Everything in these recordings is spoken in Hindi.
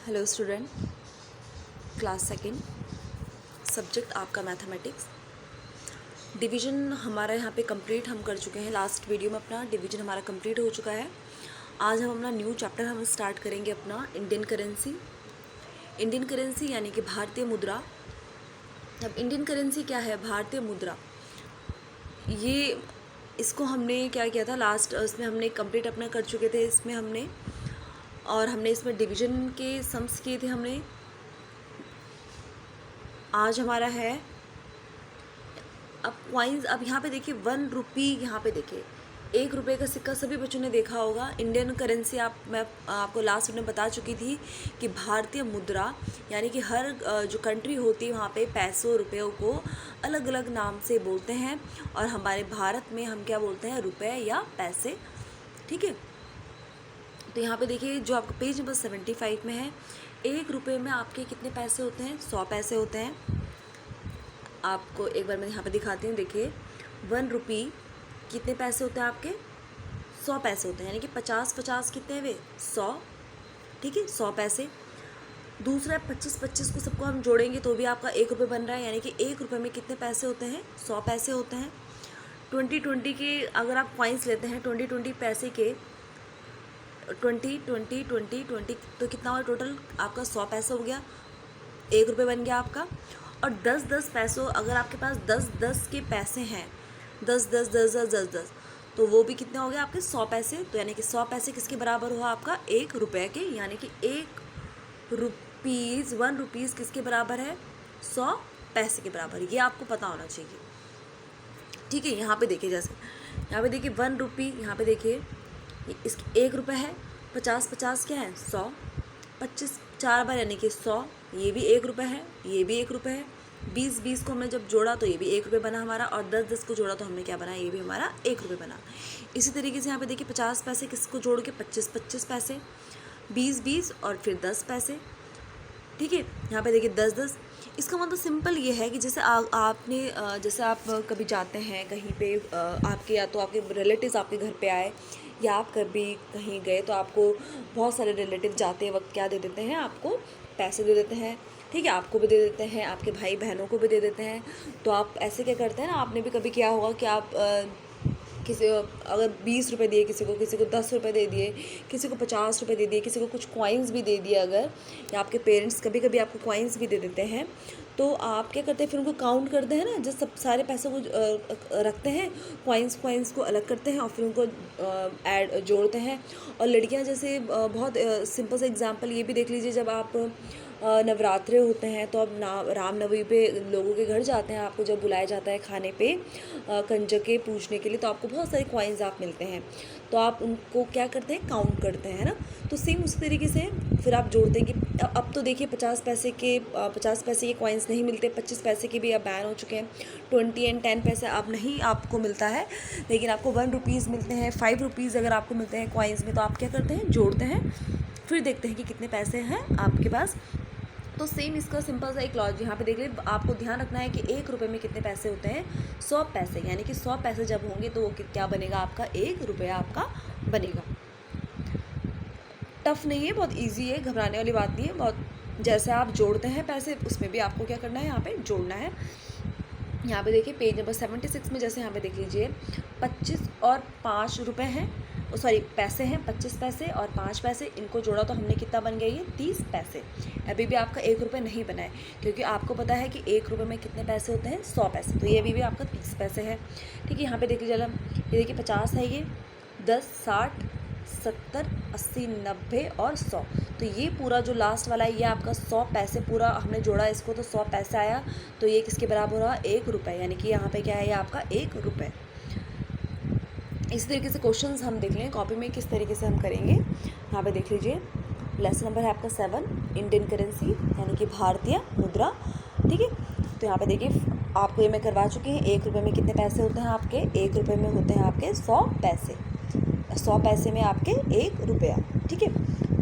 Hello student, class second, subject आपका मैथमेटिक्स। डिवीज़न हमारा यहाँ पे कंप्लीट हम कर चुके हैं। लास्ट वीडियो में अपना डिवीज़न हमारा कंप्लीट हो चुका है। आज हम अपना न्यू चैप्टर हम स्टार्ट करेंगे अपना इंडियन करेंसी। इंडियन करेंसी यानी कि भारतीय मुद्रा। अब इंडियन करेंसी क्या है? भारतीय मुद्रा। ये इसको हमने क्या किया था लास्ट, इसमें हमने कंप्लीट अपना कर चुके थे इसमें हमने, और हमने इसमें डिवीज़न के सम्स किए थे हमने। आज हमारा है अब कॉइन्स। अब यहाँ पे देखिए 1 रुपी, यहाँ पे देखिए 1 रुपये का सिक्का सभी बच्चों ने देखा होगा। इंडियन करेंसी मैं आपको लास्ट में बता चुकी थी कि भारतीय मुद्रा यानी कि हर जो कंट्री होती है वहाँ पे पैसों रुपयों को अलग अलग नाम से बोलते हैं, और हमारे भारत में हम क्या बोलते हैं? रुपए या पैसे। ठीक है, तो यहाँ पे देखिए जो आपका पेज नंबर 75 में है, 1 रुपये में आपके कितने पैसे होते हैं? 100 पैसे होते हैं। आपको एक बार मैं यहाँ पे दिखाती हूँ। देखिए 1 रुपी कितने पैसे होते हैं आपके? 100 पैसे होते हैं, यानी कि 50 कितने हैं वे? 100। ठीक है, 100 पैसे। दूसरा 25 को सबको हम जोड़ेंगे तो भी आपका 1 रुपये बन रहा है, यानी कि 1 रुपये में कितने पैसे होते हैं? 100 पैसे होते हैं। 20 के अगर आप कॉइन्स लेते हैं 20 पैसे के, 20 तो कितना हुआ टोटल आपका? 100 पैसे हो गया, 1 रुपये बन गया आपका। और 10 पैसों, अगर आपके पास 10 के पैसे हैं, 10 तो वो भी कितने हो गए आपके? 100 पैसे। तो यानी कि 100 पैसे किसके बराबर हुआ आपका? 1 रुपये के, यानी कि 1 रुपीज़ किसके बराबर है? 100 पैसे के बराबर। ये आपको पता होना चाहिए। ठीक है, यहाँ पे देखिए, जैसे यहाँ पे देखिए 1 रुपी, यहाँ पे देखिए इसकी 1 रुपये है, 50 क्या है? 100। 25 4 बार यानी कि 100, ये भी 1 रुपये है, ये भी 1 रुपये है। 20 को हमने जब जोड़ा तो ये भी 1 रुपये बना हमारा, और 10 को जोड़ा तो हमने क्या बना? ये भी हमारा 1 रुपये बना। इसी तरीके से यहाँ पे देखिए 50 पैसे किसको जोड़ के? 25 पैसे, 20 और फिर 10 पैसे। ठीक है, यहाँ पे देखिए 10। इसका मतलब सिंपल ये है कि जैसे जैसे आप कभी जाते हैं कहीं पे, आपके या तो आपके रिलेटिव्स आपके घर पे आए, या आप कभी कहीं गए तो आपको बहुत सारे रिलेटिव जाते वक्त क्या दे देते हैं? आपको पैसे दे देते हैं। ठीक है, आपको भी दे देते हैं, आपके भाई बहनों को भी दे देते हैं। तो आप ऐसे क्या करते हैं ना, आपने भी कभी किया होगा कि आप किसी अगर 20 रुपये दिए किसी को 10 रुपये दे दिए, किसी को 50 रुपये दे दिए, किसी को कुछ कॉइन्स भी दे दिए अगर, या आपके पेरेंट्स कभी कभी आपको कॉइन्स भी दे देते हैं, तो आप क्या करते हैं? फिर उनको काउंट करते हैं ना, जब सब सारे पैसों को रखते हैं, कॉइन्स को अलग करते हैं और फिर उनको जोड़ते हैं। और लड़कियां जैसे बहुत सिंपल सा एग्जांपल ये भी देख लीजिए, जब आप नवरात्रे होते हैं तो अब रामनवमी पे लोगों के घर जाते हैं, आपको जब बुलाया जाता है खाने पे कंजकें पूजने के लिए, तो आपको बहुत सारे कॉइन्स आप मिलते हैं, तो आप उनको क्या करते हैं? काउंट करते हैं ना। तो सेम उसी तरीके से फिर आप जोड़ते हैं कि अब तो देखिए 50 पैसे के कॉइन्स नहीं मिलते, 25 पैसे के भी अब बैन हो चुके हैं, 20 एंड 10 पैसे अब नहीं आपको मिलता है, लेकिन आपको 1 रुपीज़ मिलते हैं, 5 रुपीज़ अगर आपको मिलते हैं कॉइन्स में, तो आप क्या करते हैं? जोड़ते हैं, फिर देखते हैं कि कितने पैसे हैं आपके पास। तो सेम इसका सिंपल सा एक लॉजिक यहाँ पे देख लीजिए। आपको ध्यान रखना है कि 1 रुपये में कितने पैसे होते हैं? 100 पैसे, यानी कि 100 पैसे जब होंगे तो वो क्या बनेगा आपका? 1 रुपया आपका बनेगा। टफ नहीं है, बहुत इजी है, घबराने वाली बात नहीं है। बहुत जैसे आप जोड़ते हैं पैसे, उसमें भी आपको क्या करना है? यहाँ पे जोड़ना है। यहाँ पे देखिए पेज नंबर 76 में, जैसे यहाँ पे देख लीजिए 25 और 5 रुपये हैं, सॉरी पैसे हैं, 25 पैसे और 5 पैसे, इनको जोड़ा तो हमने कितना बन गया? ये 30 पैसे। अभी भी आपका 1 रुपये नहीं बना है, क्योंकि आपको पता है कि 1 रुपये में कितने पैसे होते हैं? 100 पैसे। तो ये अभी भी आपका 30 पैसे है। ठीक है, यहाँ पे देख लीजिए, ये देखिए 50 है, ये 10, 60, 70, 80, 90 और 100। तो ये पूरा जो लास्ट वाला है ये आपका 100 पैसे पूरा हमने जोड़ा इसको, तो 100 पैसे आया, तो ये किसके बराबर हुआ? 1 रुपये, यानी कि यहाँ पे क्या है? ये आपका 1 रुपये। इस तरीके से क्वेश्चंस हम देख लें कॉपी में किस तरीके से हम करेंगे। यहाँ पे देख लीजिए, लेसन नंबर है आपका 7, इंडियन करेंसी यानी कि भारतीय मुद्रा। ठीक है, तो यहाँ पे देखिए आपको ये मैं करवा चुकी हूँ। 1 रुपये में कितने पैसे होते हैं आपके? 1 रुपये में होते हैं आपके 100 पैसे। 100 पैसे में आपके 1 रुपया। ठीक है,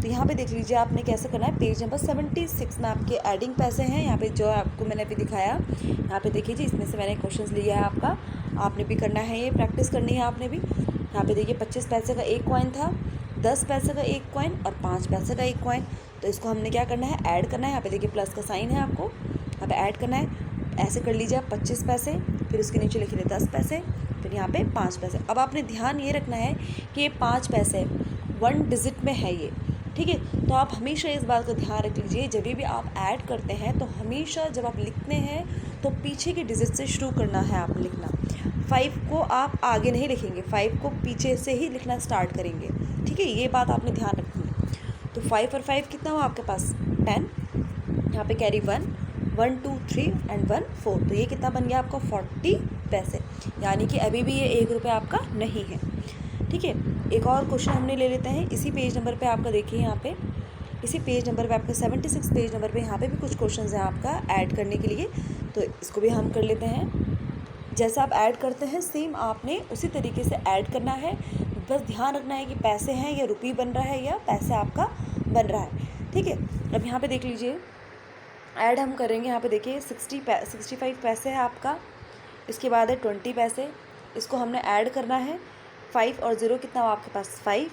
तो यहाँ पे देख लीजिए आपने कैसे करना है। पेज नंबर 76 में आपके एडिंग पैसे हैं। यहाँ पे जो आपको मैंने अभी दिखाया, यहाँ पे देखिए जी, इसमें से मैंने क्वेश्चंस लिया है आपका, आपने भी करना है, ये प्रैक्टिस करनी है आपने भी। यहाँ पे देखिए 25 पैसे का एक कॉइन था, 10 पैसे का एक कॉइन और 5 पैसे का एक कॉइन। तो इसको हमने क्या करना है, ऐड करना है। यहाँ पे देखिए प्लस का साइन है, आपको यहाँ पे ऐड करना है। ऐसे कर लीजिए आप 25 पैसे, फिर उसके नीचे लिखिए 10 पैसे, फिर यहाँ पे 5 पैसे। अब आपने ध्यान ये रखना है कि ये 5 पैसे 1 डिजिट में है ये, ठीक है। तो आप हमेशा इस बात का ध्यान रख लीजिए, जब भी आप ऐड करते हैं तो हमेशा जब आप लिखते हैं तो पीछे के डिजिट से शुरू करना है आपने लिखना। 5 को आप आगे नहीं लिखेंगे, 5 को पीछे से ही लिखना स्टार्ट करेंगे, ठीक है। ये बात आपने ध्यान रखनी है। तो 5 और 5 कितना हुआ आपके पास 10, यहाँ पे कैरी 1 1 2 3 एंड 1 4, तो ये कितना बन गया आपका 40 पैसे, यानी कि अभी भी ये 1 रुपये आपका नहीं है, ठीक है। एक और क्वेश्चन हमने ले लेते हैं इसी पेज नंबर पे। आपका देखिए यहाँ पे इसी पेज नंबर पे आपका 76 पेज नंबर पे यहाँ पे भी कुछ क्वेश्चंस हैं आपका ऐड करने के लिए, तो इसको भी हम कर लेते हैं। जैसा आप ऐड करते हैं सेम आपने उसी तरीके से ऐड करना है, बस ध्यान रखना है कि पैसे हैं या रुपये बन रहा है या पैसे आपका बन रहा है, ठीक है। अब यहाँ पे देख लीजिए ऐड हम करेंगे। यहाँ पे देखिए 65 पैसे है आपका, इसके बाद है 20 पैसे, इसको हमने ऐड करना है। 5 और 0 कितना हुआ आपके पास 5,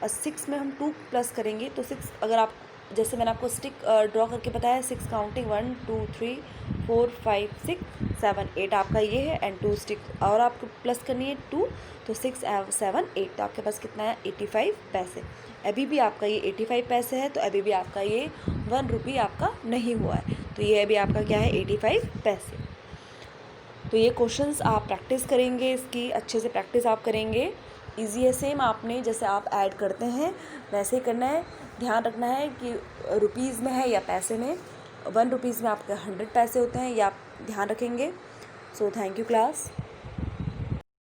और 6 में हम 2 प्लस करेंगे तो 6, अगर आप जैसे मैंने आपको स्टिक ड्रॉ करके बताया 6 काउंटिंग 1 2 3 4 5 6 7 8 आपका ये है, एंड 2 स्टिक और आपको प्लस करनी है 2, तो 6 7 8, तो आपके पास कितना है 85 पैसे। अभी भी आपका ये 85 पैसे है, तो अभी भी आपका ये 1 रुपये आपका नहीं हुआ है, तो ये अभी आपका क्या है 85 पैसे। तो ये क्वेश्चंस आप प्रैक्टिस करेंगे, इसकी अच्छे से प्रैक्टिस आप करेंगे। इजी है, सेम आपने जैसे आप ऐड करते हैं वैसे ही करना है। ध्यान रखना है कि रुपीज़ में है या पैसे में। 1 रुपीज़ में आपके 100 पैसे होते हैं, ये आप ध्यान रखेंगे। So thank you class.